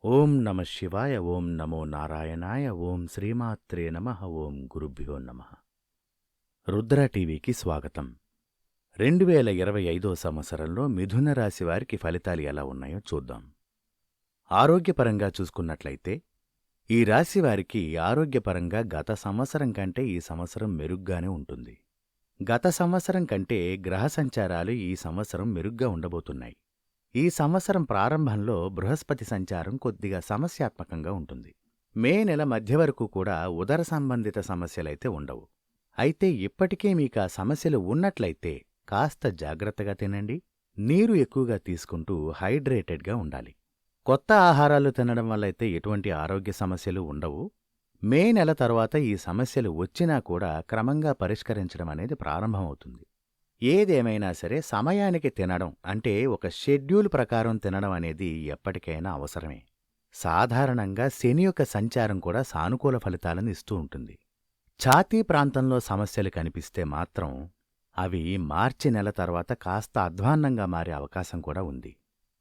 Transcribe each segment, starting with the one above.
ఓం నమ శివాయ ఓం నమో నారాయణాయ ఓం శ్రీమాత్రే నమః ఓం గురుభ్యో నమః. రుద్ర టీవీకి స్వాగతం. 2025 సంవత్సరంలో మిథున రాశి వారికి ఫలితాలు ఎలా ఉన్నాయో చూద్దాం. ఆరోగ్యపరంగా చూసుకున్నట్లయితే ఈ రాశి వారికి ఆరోగ్యపరంగా గత సంవత్సరం కంటే ఈ సంవత్సరం మెరుగ్గానే ఉంటుంది. గత సంవత్సరం కంటే గ్రహ సంచారాలు ఈ సంవత్సరం మెరుగ్గా ఉండబోతున్నాయి. ఈ సంవత్సరం ప్రారంభంలో బృహస్పతి సంచారం కొద్దిగా సమస్యాత్మకంగా ఉంటుంది. మే నెల మధ్య వరకు కూడా ఉదర సంబంధిత సమస్యలైతే ఉండవు. అయితే ఇప్పటికే మీకు ఆ సమస్యలు ఉన్నట్లయితే కాస్త జాగ్రత్తగా తినండి. నీరు ఎక్కువగా తీసుకుంటూ హైడ్రేటెడ్గా ఉండాలి. కొత్త ఆహారాలు తినడం వల్ల అయితే ఎటువంటి ఆరోగ్య సమస్యలు ఉండవు. మే నెల తర్వాత ఈ సమస్యలు వచ్చినా కూడా క్రమంగా పరిష్కరించడం అనేది ప్రారంభమవుతుంది. ఏదేమైనా సరే సమయానికి తినడం అంటే ఒక షెడ్యూల్ ప్రకారం తినడం అనేది ఎప్పటికైనా అవసరమే. సాధారణంగా శని యొక్క సంచారం కూడా సానుకూల ఫలితాలను ఇస్తూ ఉంటుంది. ఛాతీ ప్రాంతంలో సమస్యలు కనిపిస్తే మాత్రం అవి మార్చి నెల తర్వాత కాస్త అధ్వాన్నంగా మారే అవకాశం కూడా ఉంది.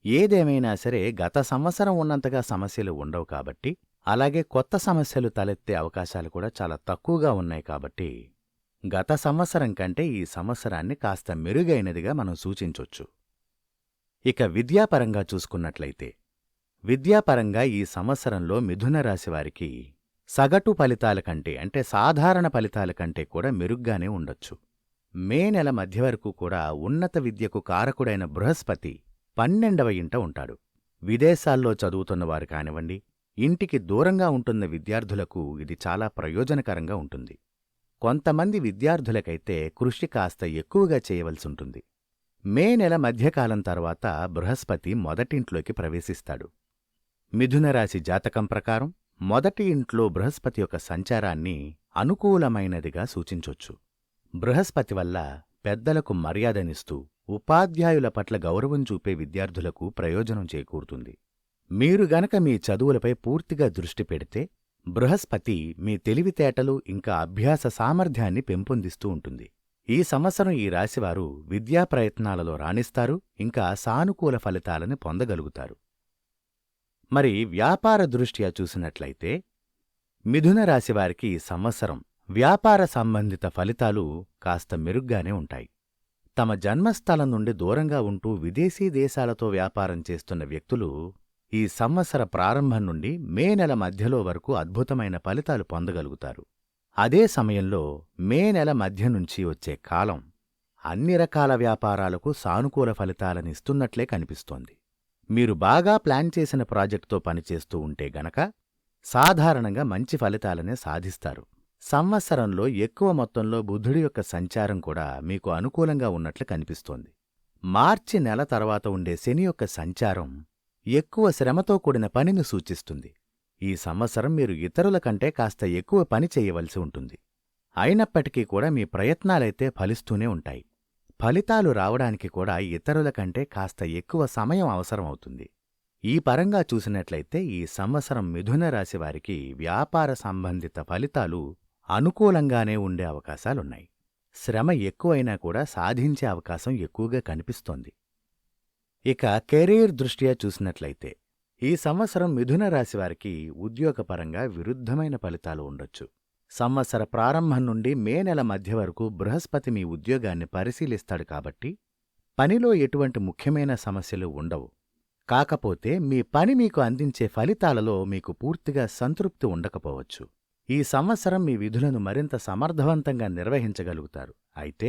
ఏదేమైనా సరే గత సంవత్సరం ఉన్నంతగా సమస్యలు ఉండవు కాబట్టి, అలాగే కొత్త సమస్యలు తలెత్తే అవకాశాలు కూడా చాలా తక్కువగా ఉన్నాయి కాబట్టి గత సంవత్సరం కంటే ఈ సంవత్సరాన్ని కాస్త మెరుగైనదిగా మనం సూచించొచ్చు. ఇక విద్యాపరంగా చూసుకున్నట్లయితే విద్యాపరంగా ఈ సంవత్సరంలో మిథున రాశివారికి సగటు ఫలితాల కంటే అంటే సాధారణ ఫలితాల కంటే కూడా మెరుగ్గానే ఉండొచ్చు. మే నెల మధ్య వరకు కూడా ఉన్నత విద్యకు కారకుడైన బృహస్పతి 12వ ఇంట ఉంటాడు. విదేశాల్లో చదువుతున్నవారు కానివ్వండి, ఇంటికి దూరంగా ఉంటున్న విద్యార్థులకు ఇది చాలా ప్రయోజనకరంగా ఉంటుంది. కొంతమంది విద్యార్థులకైతే కృషి కాస్త ఎక్కువగా చేయవలసుంటుంది. మే నెల మధ్యకాలం తర్వాత బృహస్పతి మొదటింట్లోకి ప్రవేశిస్తాడు. మిథునరాశి జాతకం ప్రకారం మొదటి ఇంట్లో బృహస్పతి యొక్క సంచారాన్ని అనుకూలమైనదిగా సూచించొచ్చు. బృహస్పతి వల్ల పెద్దలకు మర్యాదనిస్తూ ఉపాధ్యాయుల పట్ల గౌరవం చూపే విద్యార్థులకు ప్రయోజనం చేకూరుతుంది. మీరు గనక మీ చదువులపై పూర్తిగా దృష్టి పెడితే బృహస్పతి మీ తెలివితేటలు ఇంకా అభ్యాస సామర్థ్యాన్ని పెంపొందిస్తూ ఉంటుంది. ఈ సంవత్సరం ఈ రాశివారు విద్యా ప్రయత్నాలలో రాణిస్తారు, ఇంకా సానుకూల ఫలితాలను పొందగలుగుతారు. మరి వ్యాపార దృష్ట్యా చూసినట్లయితే మిథున రాశివారికి ఈ సంవత్సరం వ్యాపార సంబంధిత ఫలితాలు కాస్త మెరుగ్గానే ఉంటాయి. తమ జన్మస్థలం నుండి దూరంగా ఉంటూ విదేశీ దేశాలతో వ్యాపారం చేస్తున్న వ్యక్తులు ఈ సంవత్సర ప్రారంభం నుండి మే నెల మధ్యలో వరకు అద్భుతమైన ఫలితాలు పొందగలుగుతారు. అదే సమయంలో మే నెల మధ్య నుంచి వచ్చే కాలం అన్ని రకాల వ్యాపారాలకు సానుకూల ఫలితాలనిస్తున్నట్లే కనిపిస్తోంది. మీరు బాగా ప్లాన్ చేసిన ప్రాజెక్టుతో పనిచేస్తూ ఉంటే గనక సాధారణంగా మంచి ఫలితాలనే సాధిస్తారు. సంవత్సరంలో ఎక్కువ మొత్తంలో బుధుడి యొక్క సంచారం కూడా మీకు అనుకూలంగా ఉన్నట్లు కనిపిస్తోంది. మార్చి నెల తర్వాత ఉండే శని యొక్క సంచారం ఎక్కువ శ్రమతో కూడిన పనిని సూచిస్తుంది. ఈ సంవత్సరం మీరు ఇతరుల కంటే కాస్త ఎక్కువ పని చేయవలసి ఉంటుంది. అయినప్పటికీ కూడా మీ ప్రయత్నాలైతే ఫలిస్తూనే ఉంటాయి. ఫలితాలు రావడానికి కూడా ఇతరుల కంటే కాస్త ఎక్కువ సమయం అవసరమవుతుంది. ఈ పరంగా చూసినట్లయితే ఈ సంవత్సరం మిథున రాశివారికి వ్యాపార సంబంధిత ఫలితాలు అనుకూలంగానే ఉండే అవకాశాలున్నాయి. శ్రమ ఎక్కువైనా కూడా సాధించే అవకాశం ఎక్కువగా కనిపిస్తోంది. ఇక కెరీర్ దృష్ట్యా చూసినట్లయితే ఈ సంవత్సరం మిథున రాశివారికి ఉద్యోగపరంగా విరుద్ధమైన ఫలితాలు ఉండొచ్చు. సంవత్సర ప్రారంభం నుండి మే నెల మధ్య వరకు బృహస్పతి మీ ఉద్యోగాన్ని పరిశీలిస్తాడు కాబట్టి పనిలో ఎటువంటి ముఖ్యమైన సమస్యలు ఉండవు. కాకపోతే మీ పని మీకు అందించే ఫలితాలలో మీకు పూర్తిగా సంతృప్తి ఉండకపోవచ్చు. ఈ సంవత్సరం మీ విధులను మరింత సమర్థవంతంగా నిర్వహించగలుగుతారు. అయితే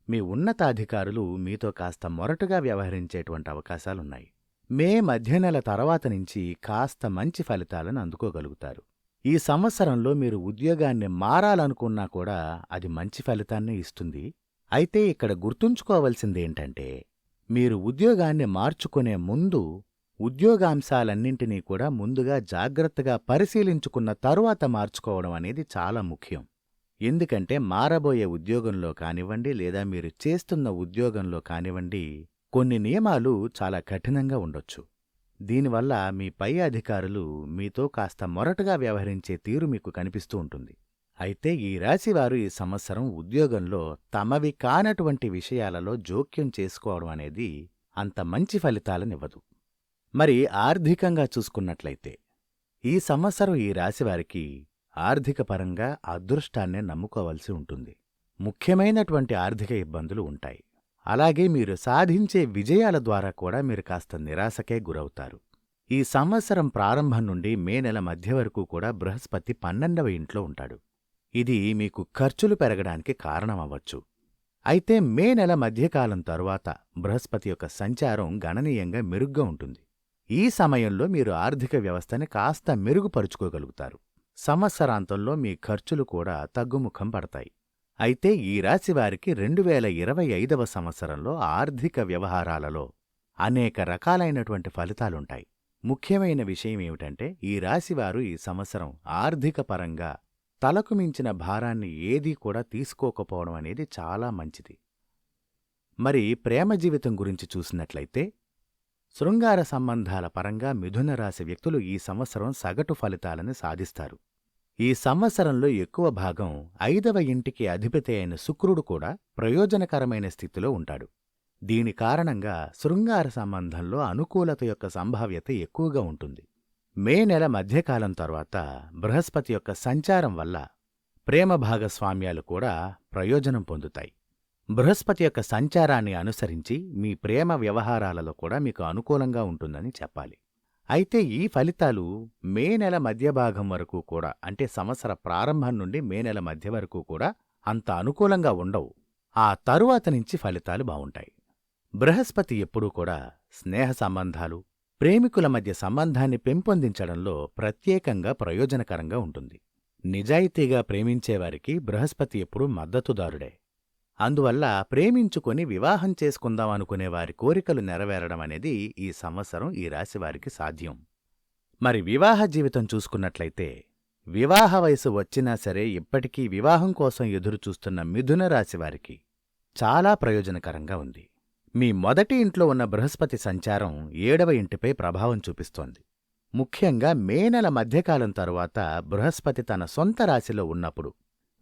మీ ఉన్నతాధికారులు మీతో కాస్త మొరటుగా వ్యవహరించేటువంటి అవకాశాలున్నాయి. మే మధ్య నెల తర్వాత నుంచి కాస్త మంచి ఫలితాలను అందుకోగలుగుతారు. ఈ సంవత్సరంలో మీరు ఉద్యోగాన్ని మారాలనుకున్నా కూడా అది మంచి ఫలితాన్నే ఇస్తుంది. అయితే ఇక్కడ గుర్తుంచుకోవలసిందేంటంటే మీరు ఉద్యోగాన్ని మార్చుకునే ముందు ఉద్యోగాంశాలన్నింటినీ కూడా ముందుగా జాగ్రత్తగా పరిశీలించుకున్న తరువాత మార్చుకోవడం అనేది చాలా ముఖ్యం. ఎందుకంటే మారబోయే ఉద్యోగంలో కానివ్వండి లేదా మీరు చేస్తున్న ఉద్యోగంలో కానివ్వండి కొన్ని నియమాలు చాలా కఠినంగా ఉండొచ్చు. దీనివల్ల మీ పై అధికారులు మీతో కాస్త మొరటుగా వ్యవహరించే తీరు మీకు కనిపిస్తూ ఉంటుంది. అయితే ఈ రాశివారు ఈ సంవత్సరం ఉద్యోగంలో తమవి కానటువంటి విషయాలలో జోక్యం చేసుకోవడం అనేది అంత మంచి ఫలితాలనివ్వదు. మరి ఆర్థికంగా చూసుకున్నట్లయితే ఈ సంవత్సరం ఈ రాశివారికి ఆర్థిక పరంగా అదృష్టాన్నే నమ్ముకోవలసి ఉంటుంది. ముఖ్యమైనటువంటి ఆర్థిక ఇబ్బందులు ఉంటాయి. అలాగే మీరు సాధించే విజయాల ద్వారా కూడా మీరు కాస్త నిరాశకే గురవుతారు. ఈ సంవత్సరం ప్రారంభం నుండి మే నెల మధ్య వరకు కూడా బృహస్పతి 12వ ఇంట్లో ఉంటాడు. ఇది మీకు ఖర్చులు పెరగడానికి కారణమవ్వచ్చు. అయితే మే నెల మధ్యకాలం తరువాత బృహస్పతి యొక్క సంచారం గణనీయంగా మెరుగ్గా ఉంటుంది. ఈ సమయంలో మీరు ఆర్థిక వ్యవస్థని కాస్త మెరుగుపరుచుకోగలుగుతారు. సంవత్సరాంతంలో మీ ఖర్చులు కూడా తగ్గుముఖం పడతాయి. అయితే ఈ రాశివారికి 2025వ సంవత్సరంలో ఆర్థిక వ్యవహారాలలో అనేక రకాలైనటువంటి ఫలితాలుంటాయి. ముఖ్యమైన విషయమేమిటంటే ఈ రాశివారు ఈ సంవత్సరం ఆర్థిక పరంగా తలకు మించిన భారాన్ని ఏదీ కూడా తీసుకోకపోవడం అనేది చాలా మంచిది. మరి ప్రేమ జీవితం గురించి చూసినట్లయితే శృంగార సంబంధాల పరంగా మిథున రాశి వ్యక్తులు ఈ సంవత్సరం సగటు ఫలితాలను సాధిస్తారు. ఈ సంవత్సరంలో ఎక్కువ భాగం 5వ ఇంటికి అధిపతి అయిన శుక్రుడు కూడా ప్రయోజనకరమైన స్థితిలో ఉంటాడు. దీని కారణంగా శృంగార సంబంధంలో అనుకూలత యొక్క సంభావ్యత ఎక్కువగా ఉంటుంది. మే నెల మధ్యకాలం తర్వాత బృహస్పతి యొక్క సంచారం వల్ల ప్రేమ భాగస్వామ్యాలు కూడా ప్రయోజనం పొందుతాయి. బృహస్పతి యొక్క సంచారాన్ని అనుసరించి మీ ప్రేమ వ్యవహారాలలో కూడా మీకు అనుకూలంగా ఉంటుందని చెప్పాలి. అయితే ఈ ఫలితాలు మే నెల మధ్యభాగం వరకు కూడా, అంటే సంవత్సర ప్రారంభం నుండి మే నెల మధ్య వరకు కూడా అంత అనుకూలంగా ఉండవు. ఆ తరువాత నుంచి ఫలితాలు బావుంటాయి. బృహస్పతి ఎప్పుడూ కూడా స్నేహ సంబంధాలు, ప్రేమికుల మధ్య సంబంధాన్ని పెంపొందించడంలో ప్రత్యేకంగా ప్రయోజనకరంగా ఉంటుంది. నిజాయితీగా ప్రేమించేవారికి బృహస్పతి ఎప్పుడూ మద్దతుదారుడే. అందువల్ల ప్రేమించుకొని వివాహం చేసుకుందామనుకునే వారి కోరికలు నెరవేరడం అనేది ఈ సంవత్సరం ఈ రాశివారికి సాధ్యం. మరి వివాహ జీవితం చూసుకున్నట్లయితే వివాహ వయసు వచ్చినా సరే ఇప్పటికీ వివాహం కోసం ఎదురుచూస్తున్న మిథున రాశివారికి చాలా ప్రయోజనకరంగా ఉంది. మీ మొదటి ఇంట్లో ఉన్న బృహస్పతి సంచారం 7వ ఇంటిపై ప్రభావం చూపిస్తోంది. ముఖ్యంగా మే నెల మధ్యకాలం తరువాత బృహస్పతి తన సొంత రాశిలో ఉన్నప్పుడు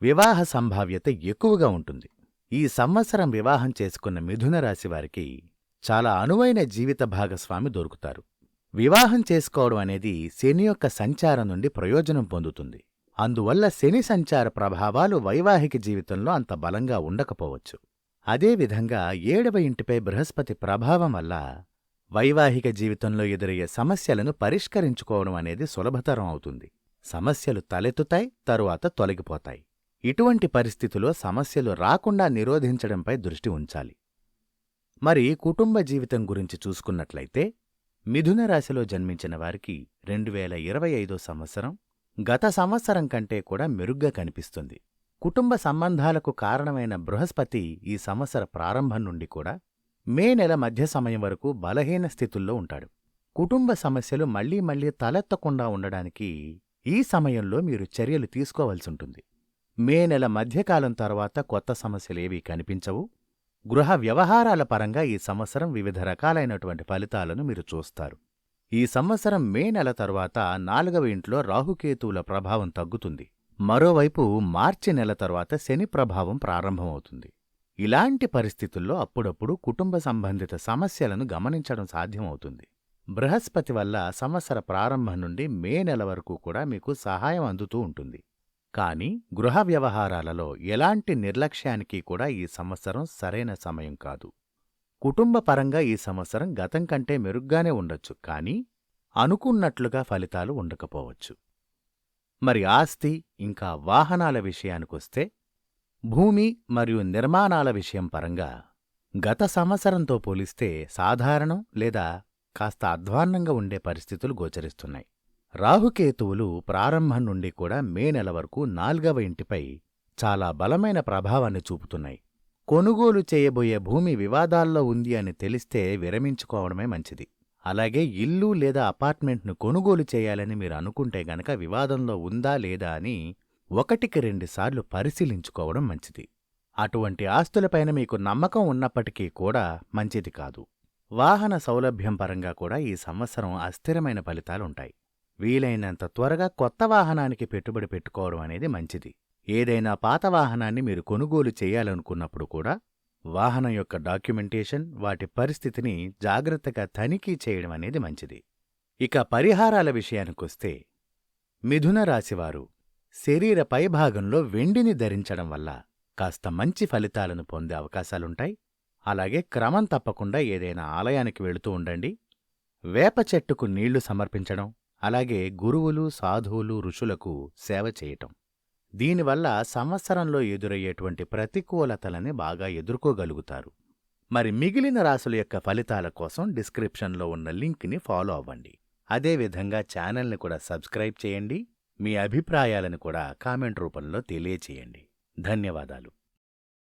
వివాహ సంభావ్యత ఎక్కువగా ఉంటుంది. ఈ సంవత్సరం వివాహం చేసుకున్న మిథున రాశివారికి చాలా అనువైన జీవిత భాగస్వామి దొరుకుతారు. వివాహం చేసుకోవడం అనేది శని యొక్క సంచారం నుండి ప్రయోజనం పొందుతుంది. అందువల్ల శని సంచార ప్రభావాలు వైవాహిక జీవితంలో అంత బలంగా ఉండకపోవచ్చు. అదేవిధంగా 7వ ఇంటిపై బృహస్పతి ప్రభావం వల్ల వైవాహిక జీవితంలో ఎదురయ్యే సమస్యలను పరిష్కరించుకోవడం అనేది సులభతరం అవుతుంది. సమస్యలు తలెత్తుతాయి, తరువాత తొలగిపోతాయి. ఇటువంటి పరిస్థితిలో సమస్యలు రాకుండా నిరోధించడంపై దృష్టి ఉంచాలి. మరి కుటుంబ జీవితం గురించి చూసుకున్నట్లయితే మిథున రాశిలో జన్మించిన వారికి 2025 సంవత్సరం గత సంవత్సరం కంటే కూడా మెరుగ్గా కనిపిస్తుంది. కుటుంబ సంబంధాలకు కారణమైన బృహస్పతి ఈ సంవత్సర ప్రారంభం నుండి కూడా మే నెల మధ్య సమయం వరకు బలహీన స్థితుల్లో ఉంటాడు. కుటుంబ సమస్యలు మళ్లీ మళ్లీ తలెత్తకుండా ఉండడానికి ఈ సమయంలో మీరు చర్యలు తీసుకోవలసుంటుంది. మే నెల మధ్యకాలం తర్వాత కొత్త సమస్యలేవీ కనిపించవు. గృహ వ్యవహారాల పరంగా ఈ సంవత్సరం వివిధ రకాలైనటువంటి ఫలితాలను మీరు చూస్తారు. ఈ సంవత్సరం మే నెల తరువాత 4వ ఇంట్లో రాహుకేతువుల ప్రభావం తగ్గుతుంది. మరోవైపు మార్చి నెల తరువాత శని ప్రభావం ప్రారంభమవుతుంది. ఇలాంటి పరిస్థితుల్లో అప్పుడప్పుడు కుటుంబ సంబంధిత సమస్యలను గమనించడం సాధ్యమవుతుంది. బృహస్పతి వల్ల సంవత్సర ప్రారంభం నుండి మే నెల వరకు కూడా మీకు సహాయం అందుతూ ఉంటుంది. కాని గృహ వ్యవహారాలలో ఎలాంటి నిర్లక్ష్యానికి కూడా ఈ సంవత్సరం సరైన సమయం కాదు. కుటుంబ పరంగా ఈ సంవత్సరం గతం కంటే మెరుగ్గానే ఉండొచ్చు, కానీ అనుకున్నట్లుగా ఫలితాలు ఉండకపోవచ్చు. మరి ఆస్తి ఇంకా వాహనాల విషయానికొస్తే భూమి మరియు నిర్మాణాల విషయం పరంగా గత సంవత్సరంతో పోలిస్తే సాధారణం లేదా కాస్త అధ్వాన్నంగా ఉండే పరిస్థితులు గోచరిస్తున్నాయి. రాహుకేతువులు ప్రారంభం నుండి కూడా మే నెల వరకు 4వ ఇంటిపై చాలా బలమైన ప్రభావాన్ని చూపుతున్నాయి. కొనుగోలు చేయబోయే భూమి వివాదాల్లో ఉంది అని తెలిస్తే విరమించుకోవడమే మంచిది. అలాగే ఇల్లు లేదా అపార్ట్మెంట్ను కొనుగోలు చేయాలని మీరు అనుకుంటే గనక వివాదంలో ఉందా లేదా అని 1కి 2 సార్లు పరిశీలించుకోవడం మంచిది. అటువంటి ఆస్తులపైన మీకు నమ్మకం ఉన్నప్పటికీ కూడా మంచిది కాదు. వాహన సౌలభ్యం పరంగా కూడా ఈ సంవత్సరం అస్థిరమైన ఫలితాలుంటాయి. వీలైనంత త్వరగా కొత్త వాహనానికి పెట్టుబడి పెట్టుకోవడం అనేది మంచిది. ఏదైనా పాత వాహనాన్ని మీరు కొనుగోలు చేయాలనుకున్నప్పుడు కూడా వాహనం యొక్క డాక్యుమెంటేషన్, వాటి పరిస్థితిని జాగ్రత్తగా తనిఖీ చేయడం అనేది మంచిది. ఇక పరిహారాల విషయానికొస్తే, మిథున రాశివారు శరీర పైభాగంలో వెండిని ధరించడం వల్ల కాస్త మంచి ఫలితాలను పొందే అవకాశాలుంటాయి. అలాగే క్రమం తప్పకుండా ఏదైనా ఆలయానికి వెళుతూ ఉండండి. వేప చెట్టుకు నీళ్లు సమర్పించడం, అలాగే గురువులు, సాధువులు, ఋషులకు సేవ చేయటం, దీనివల్ల సంవత్సరంలో ఎదురయ్యేటువంటి ప్రతికూలతలని బాగా ఎదుర్కోగలుగుతారు. మరి మిగిలిన రాసుల యొక్క ఫలితాల కోసం డిస్క్రిప్షన్లో ఉన్న లింక్ని ఫాలో అవ్వండి. అదేవిధంగా ఛానల్ని కూడా సబ్స్క్రైబ్ చేయండి. మీ అభిప్రాయాలను కూడా కామెంట్ రూపంలో తెలియచేయండి. ధన్యవాదాలు.